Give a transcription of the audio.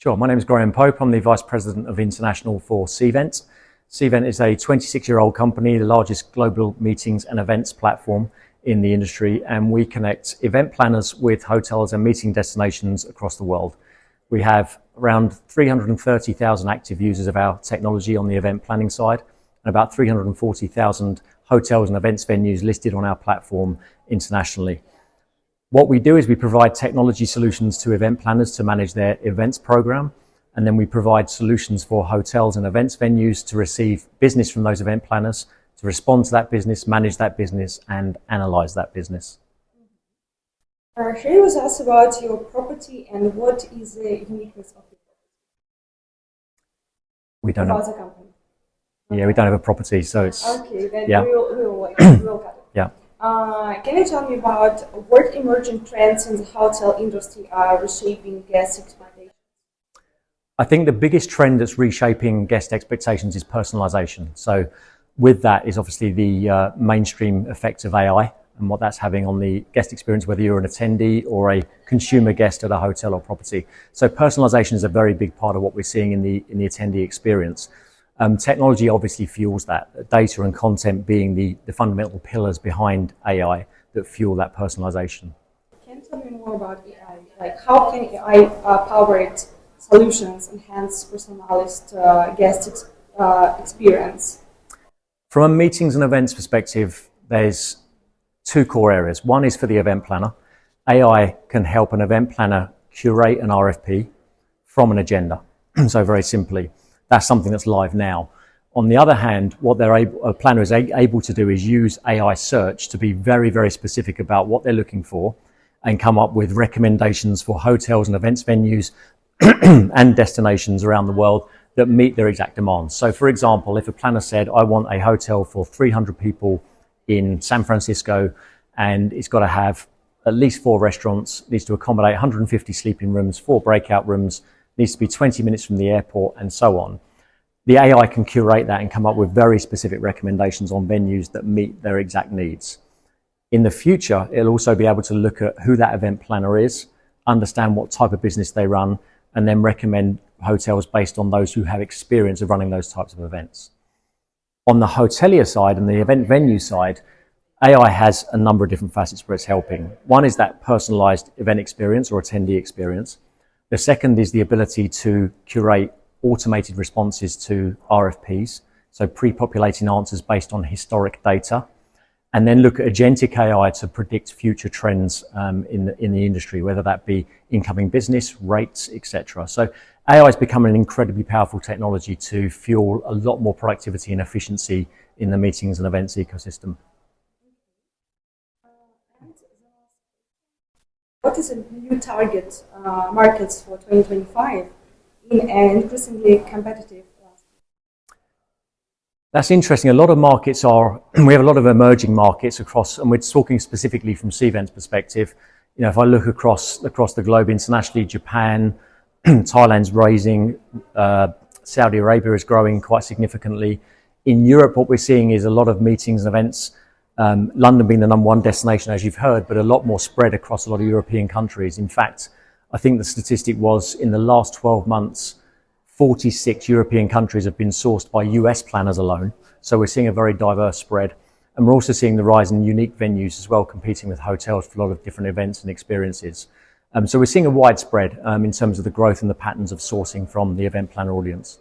Sure. My name is Graham Pope. I'm the Vice President of International for Cvent. Cvent is a 26-year-old company, the largest global meetings and events platform in the industry, and we connect event planners with hotels and meeting destinations across the world. We have around 330,000 active users of our technology on the event planning side, and about 340,000 hotels and events venues listed on our platform internationally. What we do is we provide technology solutions to event planners to manage their events program, and then we provide solutions for hotels and events venues to receive business from those event planners, to respond to that business, manage that business, and analyze that business. Share with us about your property and what is the uniqueness of the property. We don't about have, the company. yeah, we don't have a property, so it's Okay, then yeah. we'll cut it. Yeah. Can you tell me about what emerging trends in the hotel industry are reshaping guest expectations? I think the biggest trend that's reshaping guest expectations is personalization. So with that is obviously the mainstream effect of AI and what that's having on the guest experience, whether you're an attendee or a consumer guest at a hotel or property. So personalization is a very big part of what we're seeing in the attendee experience. Technology obviously fuels that, data and content being the fundamental pillars behind AI that fuel that personalization. Can you tell me more about AI? Like, how can AI powered solutions enhance personalized guest experience? From a meetings and events perspective, there's two core areas. One is for the event planner. AI can help an event planner curate an RFP from an agenda. So very simply, that's something that's live now. On the other hand, what a planner is able to do is use AI search to be very, very specific about what they're looking for and come up with recommendations for hotels and events venues and destinations around the world that meet their exact demands. So for example, if a planner said, I want a hotel for 300 people in San Francisco, and it's got to have at least 4 restaurants, needs to accommodate 150 sleeping rooms, 4 breakout rooms, needs to be 20 minutes from the airport, and so on. The AI can curate that and come up with very specific recommendations on venues that meet their exact needs. In the future, it'll also be able to look at who that event planner is, understand what type of business they run, and then recommend hotels based on those who have experience of running those types of events. On the hotelier side and the event venue side, AI has a number of different facets where it's helping. One is that personalized event experience or attendee experience. The second is the ability to curate automated responses to RFPs, so pre-populating answers based on historic data, and then look at agentic AI to predict future trends in the industry, whether that be incoming business, rates, etc. So AI is becoming an incredibly powerful technology to fuel a lot more productivity and efficiency in the meetings and events ecosystem. What is a new target markets for 2025 in an increasingly competitive landscape? That's interesting. A lot of markets we have a lot of emerging markets across, and we're talking specifically from Cvent's perspective. You know, if I look across the globe internationally, Japan, Thailand's raising, Saudi Arabia is growing quite significantly. In Europe, what we're seeing is a lot of meetings and events, London being the #1 destination, as you've heard, but a lot more spread across a lot of European countries. In fact, I think the statistic was in the last 12 months, 46 European countries have been sourced by US planners alone. So we're seeing a very diverse spread. And we're also seeing the rise in unique venues as well, competing with hotels for a lot of different events and experiences. So we're seeing a widespread in terms of the growth and the patterns of sourcing from the event planner audience.